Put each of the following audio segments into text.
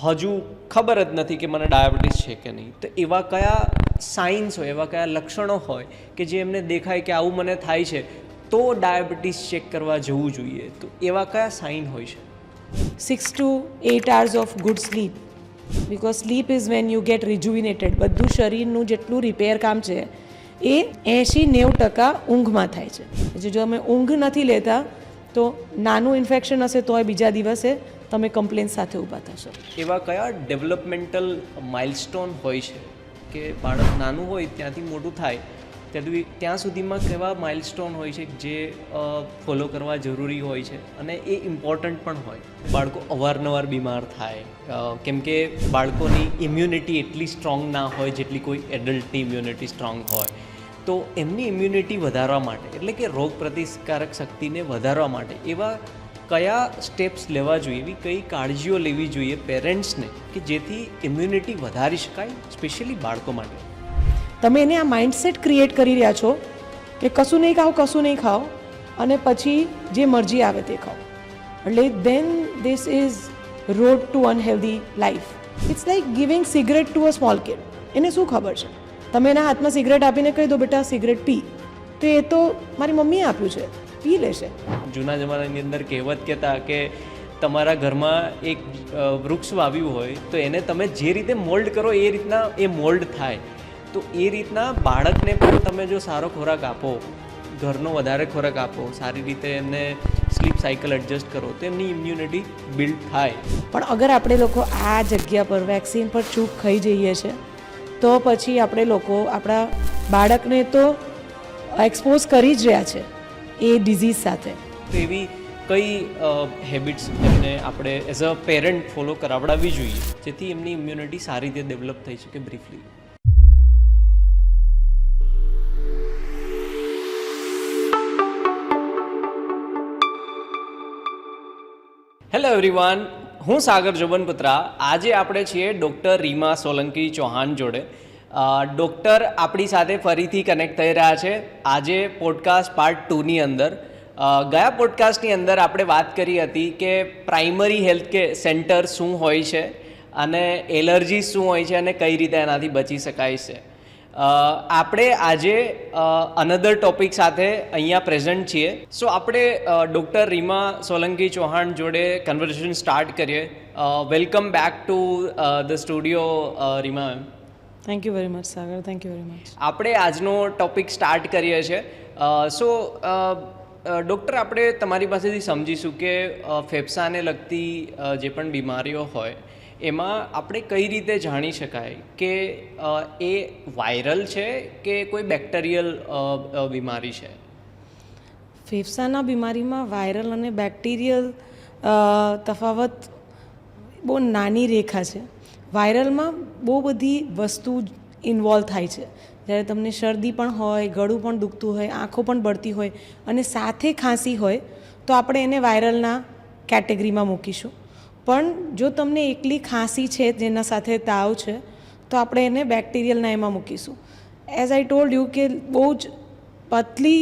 હજુ ખબર જ નથી કે મને ડાયાબિટીસ છે કે નહીં, તો એવા કયા સાઇન્સ હોય, એવા કયા લક્ષણો હોય કે જે એમને દેખાય કે આવું મને થાય છે તો ડાયાબિટીસ ચેક કરવા જવું જોઈએ? તો એવા કયા સાઇન હોય છે? 6 to 8 hours of good sleep, because sleep is when you get rejuvenated. બધું શરીરનું જેટલું રિપેર કામ છે એ 80-90% ઊંઘમાં થાય છે. જો અમે ઊંઘ નથી લેતા તો નાનું ઇન્ફેક્શન હશે તોય બીજા દિવસે તમે કમ્પ્લેન સાથે ઊભા થશો. એવા કયા ડેવલપમેન્ટલ માઇલસ્ટોન હોય છે કે બાળક નાનું હોય ત્યાંથી મોટું થાય ત્યાં સુધીમાં કેવા માઇલસ્ટોન હોય છે જે ફોલો કરવા જરૂરી હોય છે અને એ ઇમ્પોર્ટન્ટ પણ હોય? બાળકો અવારનવાર બીમાર થાય કેમ કે બાળકોની ઇમ્યુનિટી એટલી સ્ટ્રોંગ ના હોય જેટલી કોઈ એડલ્ટની ઇમ્યુનિટી સ્ટ્રોંગ હોય. તો એમની ઇમ્યુનિટી વધારવા માટે, એટલે કે રોગ પ્રતિકારક શક્તિને વધારવા માટે એવા કયા સ્ટેપ્સ લેવા જોઈએ, એવી કઈ કાળજીઓ લેવી જોઈએ પેરેન્ટ્સને કે જેથી ઇમ્યુનિટી વધારી શકાય, સ્પેશિયલી બાળકો માટે? તમે એને આ માઇન્ડસેટ ક્રિએટ કરી રહ્યા છો કે કશું નહીં ખાઓ અને પછી જે મરજી આવે તે ખાઓ. એટલે then this is road to unhealthy life. It's like giving cigarette to a small kid. એને શું ખબર છે? તમે એના હાથમાં સિગરેટ આપીને કહી દો બેટા સિગરેટ પી, તો એ તો મારી મમ્મીએ આપ્યું છે, પી લેશે. જૂના જમાનાની અંદર કહેવત કહેતા કે તમારા ઘરમાં એક વૃક્ષ વાવ્યું હોય તો એને તમે જે રીતે મોલ્ડ કરો એ રીતના એ મોલ્ડ થાય. તો એ રીતના બાળકને પણ તમે જો સારો ખોરાક આપો, ઘરનો વધારે ખોરાક આપો, સારી રીતે એમને સ્લીપ સાયકલ એડજસ્ટ કરો તો એમની ઇમ્યુનિટી બિલ્ડ થાય. પણ અગર આપણે લોકો આ જગ્યા પર વેક્સિન પર ચૂક ખાઈ જઈએ છીએ તો પછી આપણે લોકો આપણા બાળકને તો એક્સપોઝ કરી જ રહ્યા છે એ ડિઝીઝ સાથે. તો એવી કઈ હેબિટ્સ એમને આપણે એઝ અ પેરેન્ટ ફોલો કરાવડાવવી જોઈએ જેથી એમની ઇમ્યુનિટી સારી રીતે ડેવલપ થઈ શકે? બ્રીફલી. હેલો એવરીવન, હું સાગર જોબનપુત્રા. આજે આપણે છીએ ડૉક્ટર રીમા સોલંકી ચૌહાણ જોડે. ડૉક્ટર આપણી સાથે ફરીથી કનેક્ટ થઈ રહ્યા છે આજે પોડકાસ્ટ પાર્ટ 2ની અંદર. ગયા પોડકાસ્ટની અંદર આપણે વાત કરી હતી કે પ્રાઇમરી હેલ્થ સેન્ટર શું હોય છે અને એલર્જી શું હોય છે અને કઈ રીતે એનાથી બચી શકાય છે. આપણે આજે અનધર ટોપિક સાથે અહીંયા પ્રેઝન્ટ છીએ. સો આપણે ડૉક્ટર રીમા સોલંકી ચૌહાણ જોડે કન્વર્સેશન સ્ટાર્ટ કરીએ. Welcome back to the studio Reema ma'am. Thank you very much Sagar, thank you very much. આપણે આજનો ટોપિક સ્ટાર્ટ કરીએ છીએ. સો ડૉક્ટર, આપણે તમારી પાસેથી સમજીશું કે ફેફસાને લગતી જે પણ બીમારીઓ હોય એમાં આપણે કઈ રીતે જાણી શકાય કે એ વાયરલ છે કે કોઈ બેક્ટેરિયલ બીમારી છે? ફેફસાના બીમારીમાં વાયરલ અને બેક્ટેરિયલ તફાવત બહુ નાની રેખા છે. વાયરલમાં બહુ બધી વસ્તુ ઇન્વોલ્વ થાય છે. જ્યારે તમને શરદી પણ હોય, ગળું પણ દુખતું હોય, આંખો પણ બળતી હોય અને સાથે ખાંસી હોય તો આપણે એને વાયરલના કેટેગરીમાં મૂકીશું. પણ જો તમને એકલી ખાંસી છે જેના સાથે તાવ છે તો આપણે એને બેક્ટેરિયલના એમાં મૂકીશું. એઝ આઈ ટોલ્ડ યુ કે બહુ જ પતલી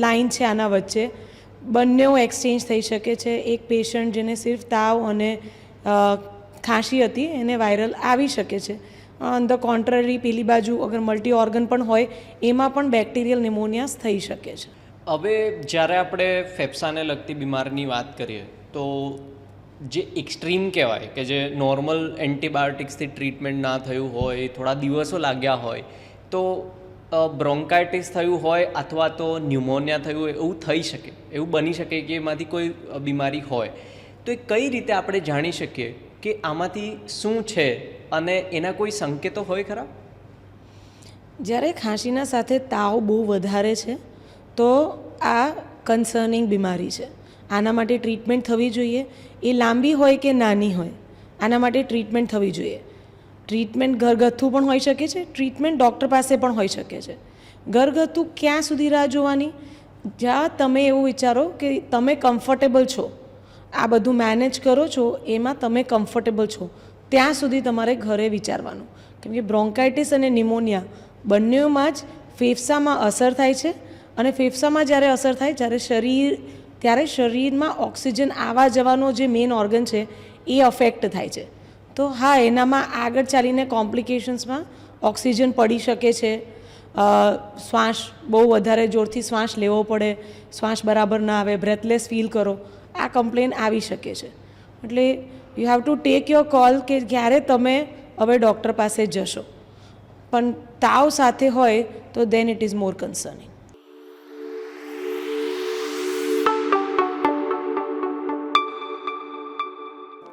લાઈન છે આના વચ્ચે. બંનેઓ એક્સચેન્જ થઈ શકે છે. એક પેશન્ટ જેને સિર્ફ તાવ અને ખાંસી હતી એને વાયરલ આવી શકે છે. ઓન ધ કોન્ટ્રરી પેલી બાજુ અગર મલ્ટી ઓર્ગન પણ હોય એમાં પણ બેક્ટેરિયલ નિમોનિયાસ થઈ શકે છે. હવે જ્યારે આપણે ફેફસાને લગતી બીમારીની વાત કરીએ તો જે એક્સ્ટ્રીમ કહેવાય કે જે નોર્મલ એન્ટીબાયોટિક્સથી ટ્રીટમેન્ટ ના થયું હોય, થોડા દિવસો લાગ્યા હોય, તો બ્રોન્કાઇટિસ થયું હોય અથવા તો ન્યુમોનિયા થયું હોય એવું થઈ શકે, એવું બની શકે કે એમાંથી કોઈ બીમારી હોય. તો એ કઈ રીતે આપણે જાણી શકીએ કે આમાંથી શું છે અને એના કોઈ સંકેતો હોય ખરા? જ્યારે ખાંસીના સાથે તાવ બહુ વધારે છે તો આ કન્સર્નિંગ બીમારી છે. આના માટે ટ્રીટમેન્ટ થવી જોઈએ. એ લાંબી હોય કે નાની હોય, આના માટે ટ્રીટમેન્ટ થવી જોઈએ. ટ્રીટમેન્ટ ઘરગથ્થુ પણ હોઈ શકે છે, ટ્રીટમેન્ટ ડૉક્ટર પાસે પણ હોઈ શકે છે. ઘરગથ્થુ ક્યાં સુધી રાહ જોવાની? જ્યાં તમે એવું વિચારો કે તમે કમ્ફર્ટેબલ છો, આ બધું મેનેજ કરો છો, એમાં તમે કમ્ફર્ટેબલ છો, ત્યાં સુધી તમારે ઘરે વિચારવાનું. કેમ કે બ્રોન્કાઇટિસ અને નિમોનિયા બંનેમાં જ ફેફસામાં અસર થાય છે અને ફેફસામાં જ્યારે અસર થાય ત્યારે શરીરમાં ઓક્સિજન આવવા જવાનો જે મેઇન ઓર્ગન છે એ અફેક્ટ થાય છે. તો હા, એનામાં આગળ ચાલીને કોમ્પ્લિકેશન્સમાં ઓક્સિજન પડી શકે છે, શ્વાસ બહુ વધારે જોરથી શ્વાસ લેવો પડે, શ્વાસ બરાબર ના આવે, બ્રેથલેસ ફીલ કરો, આ કમ્પ્લેન આવી શકે છે. એટલે you have to take your call કે ક્યારે તમે હવે ડૉક્ટર પાસે જશો. પણ તાવ સાથે હોય તો then it is more concerning.